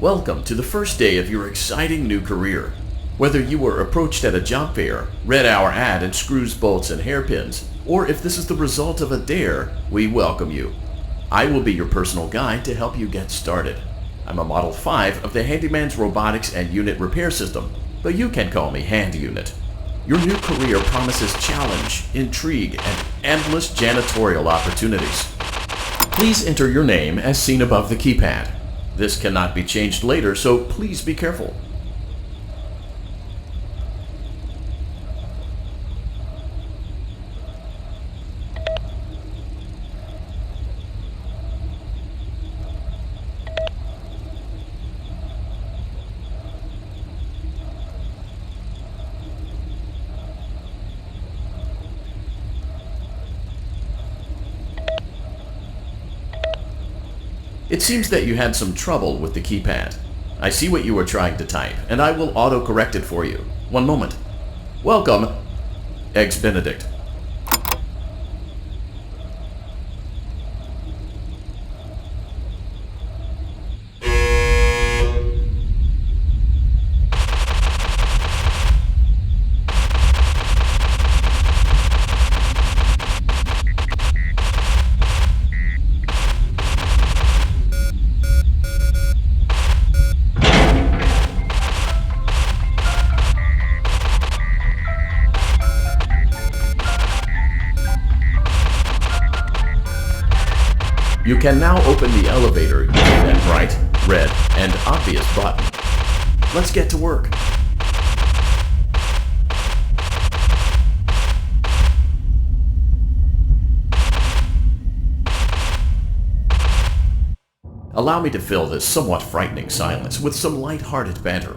Welcome to the first day of your exciting new career. Whether you were approached at a job fair, read our ad and screws, bolts, and hairpins, or if this is the result of a dare, we welcome you. I will be your personal guide to help you get started. I'm a Model 5 of the Handyman's Robotics and Unit Repair System, but you can call me Hand Unit. Your new career promises challenge, intrigue, and endless janitorial opportunities. Please enter your name as seen above the keypad. This cannot be changed later, so please be careful. It seems that you had some trouble with the keypad. I see what you were trying to type, and I will auto-correct it for you. One moment. Welcome, Eggs Benedict. You can now open the elevator using that bright, red, and obvious button. Let's get to work. Allow me to fill this somewhat frightening silence with some light-hearted banter.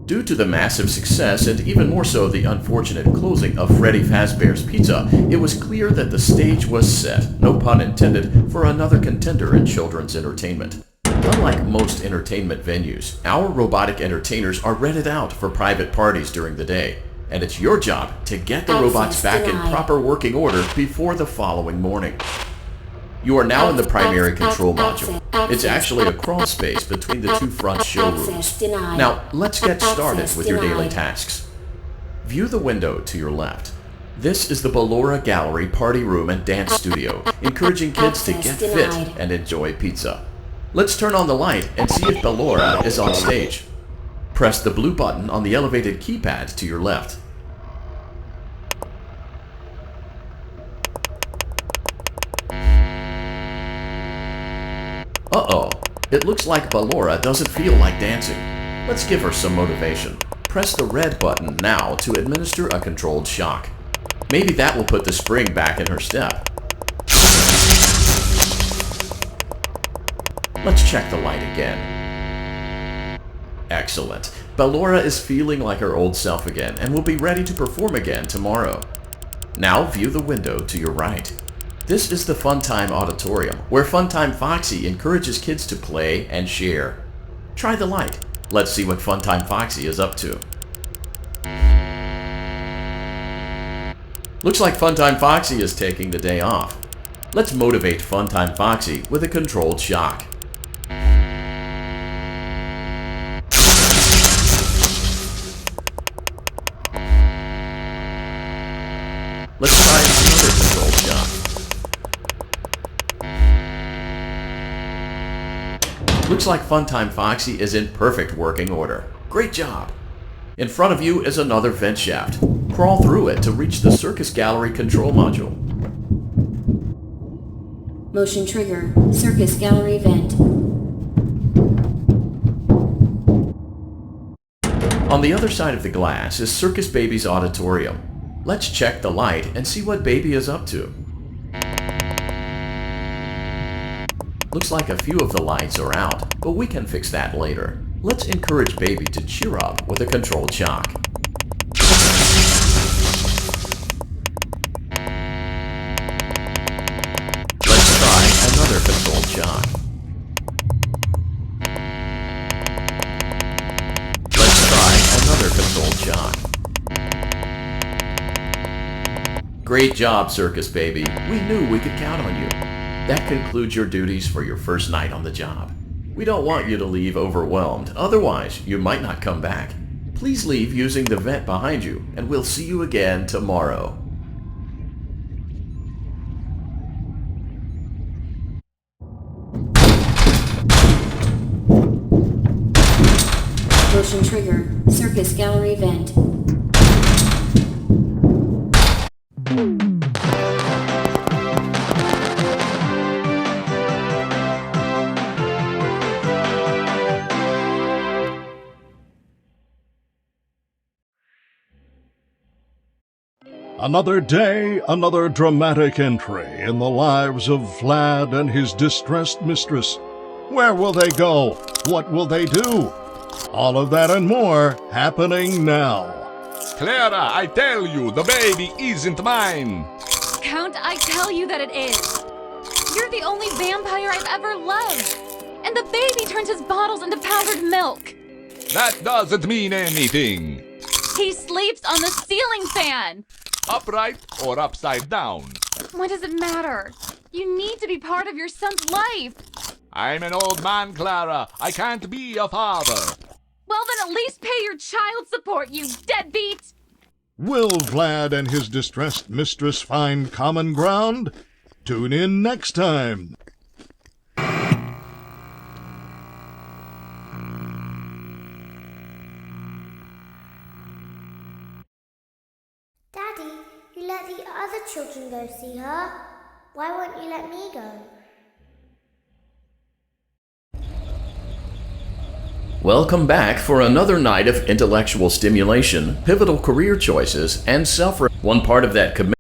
Due to the massive success, and even more so the unfortunate closing of Freddy Fazbear's Pizza, it was clear that the stage was set, no pun intended, for another contender in children's entertainment. Unlike most entertainment venues, our robotic entertainers are rented out for private parties during the day, and it's your job to get the robots back in proper working order before the following morning. You are now in the primary control module. It's actually a crawl space between the two front showrooms. Now, let's get started with your daily tasks. View the window to your left. This is the Ballora Gallery Party Room and Dance Studio, encouraging kids to get fit and enjoy pizza. Let's turn on the light and see if Ballora is on stage. Press the blue button on the elevated keypad to your left. Uh-oh, it looks like Ballora doesn't feel like dancing. Let's give her some motivation. Press the red button now to administer a controlled shock. Maybe that will put the spring back in her step. Let's check the light again. Excellent. Ballora is feeling like her old self again and will be ready to perform again tomorrow. Now view the window to your right. This is the Funtime Auditorium, where Funtime Foxy encourages kids to play and share. Try the light. Let's see what Funtime Foxy is up to. Looks like Funtime Foxy is taking the day off. Let's motivate Funtime Foxy with a controlled shock. Let's try another controlled shock. Looks like Funtime Foxy is in perfect working order. Great job! In front of you is another vent shaft. Crawl through it to reach the Circus Gallery control module. Motion trigger, Circus Gallery vent. On the other side of the glass is Circus Baby's auditorium. Let's check the light and see what Baby is up to. Looks like a few of the lights are out, but we can fix that later. Let's encourage Baby to cheer up with a controlled shock. Let's try another controlled shock. Let's try another controlled shock. Great job, Circus Baby. We knew we could count on you. That concludes your duties for your first night on the job. We don't want you to leave overwhelmed, otherwise you might not come back. Please leave using the vent behind you, and we'll see you again tomorrow. Motion trigger. Circus gallery vent. Another day, another dramatic entry in the lives of Vlad and his distressed mistress. Where will they go? What will they do? All of that and more happening now. Clara, I tell you, the baby isn't mine. Count, I tell you that it is. You're the only vampire I've ever loved. And the baby turns his bottles into powdered milk. That doesn't mean anything. He sleeps on the ceiling fan. Upright or upside down? What does it matter? You need to be part of your son's life. I'm an old man, Clara. I can't be a father. Well, then at least pay your child support, you deadbeat! Will Vlad and his distressed mistress find common ground? Tune in next time. Daddy, you let the other children go see her. Why won't you let me go? Welcome back for another night of intellectual stimulation, pivotal career choices, and one part of that commitment.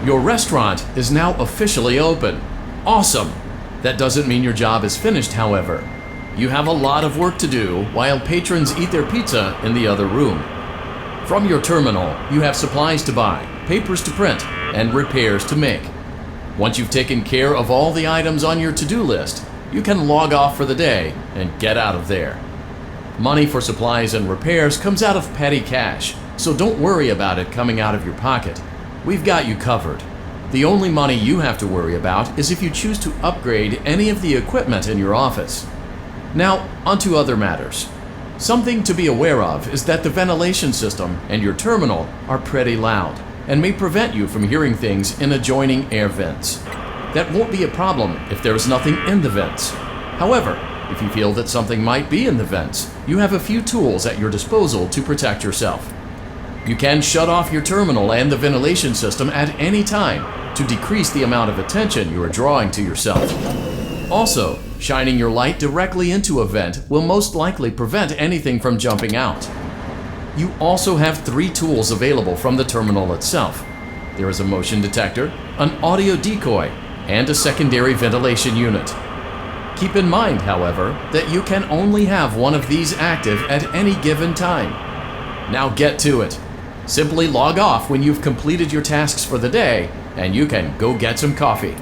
Your restaurant is now officially open. Awesome! That doesn't mean your job is finished, however. You have a lot of work to do while patrons eat their pizza in the other room. From your terminal, you have supplies to buy, papers to print, and repairs to make. Once you've taken care of all the items on your to-do list, you can log off for the day and get out of there. Money for supplies and repairs comes out of petty cash, so don't worry about it coming out of your pocket. We've got you covered. The only money you have to worry about is if you choose to upgrade any of the equipment in your office. Now, onto other matters. Something to be aware of is that the ventilation system and your terminal are pretty loud and may prevent you from hearing things in adjoining air vents. That won't be a problem if there is nothing in the vents. However, if you feel that something might be in the vents, you have a few tools at your disposal to protect yourself. You can shut off your terminal and the ventilation system at any time to decrease the amount of attention you are drawing to yourself. Also, shining your light directly into a vent will most likely prevent anything from jumping out. You also have 3 tools available from the terminal itself. There is a motion detector, an audio decoy, and a secondary ventilation unit. Keep in mind, however, that you can only have one of these active at any given time. Now get to it. Simply log off when you've completed your tasks for the day, and you can go get some coffee.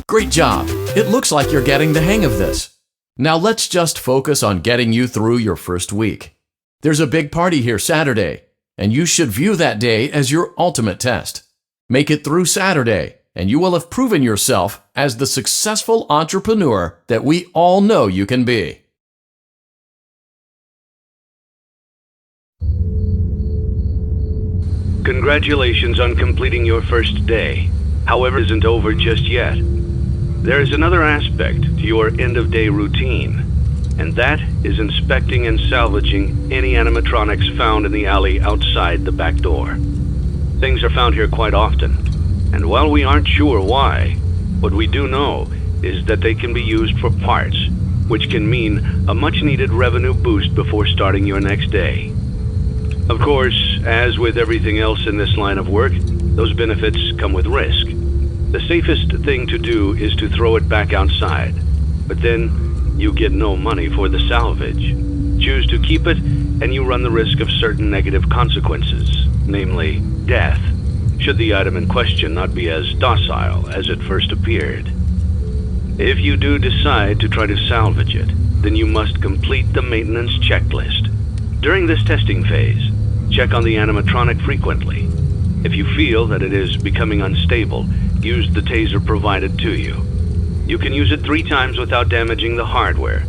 Great job! It looks like you're getting the hang of this. Now let's just focus on getting you through your first week. There's a big party here Saturday, and you should view that day as your ultimate test. Make it through Saturday, and you will have proven yourself as the successful entrepreneur that we all know you can be. Congratulations on completing your first day. However, it isn't over just yet. There is another aspect to your end-of-day routine, and that is inspecting and salvaging any animatronics found in the alley outside the back door. Things are found here quite often, and while we aren't sure why, what we do know is that they can be used for parts, which can mean a much-needed revenue boost before starting your next day. Of course, as with everything else in this line of work, those benefits come with risk. The safest thing to do is to throw it back outside, but then you get no money for the salvage. Choose to keep it, and you run the risk of certain negative consequences, namely death, should the item in question not be as docile as it first appeared. If you do decide to try to salvage it, then you must complete the maintenance checklist. During this testing phase, check on the animatronic frequently. If you feel that it is becoming unstable, use the taser provided to you. You can use it 3 times without damaging the hardware.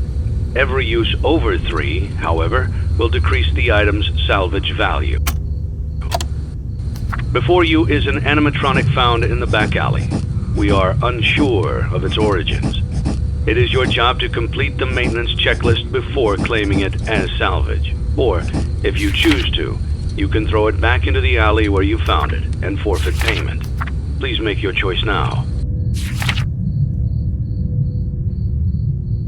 Every use over 3, however, will decrease the item's salvage value. Before you is an animatronic found in the back alley. We are unsure of its origins. It is your job to complete the maintenance checklist before claiming it as salvage. Or, if you choose to, you can throw it back into the alley where you found it and forfeit payment. Please make your choice now.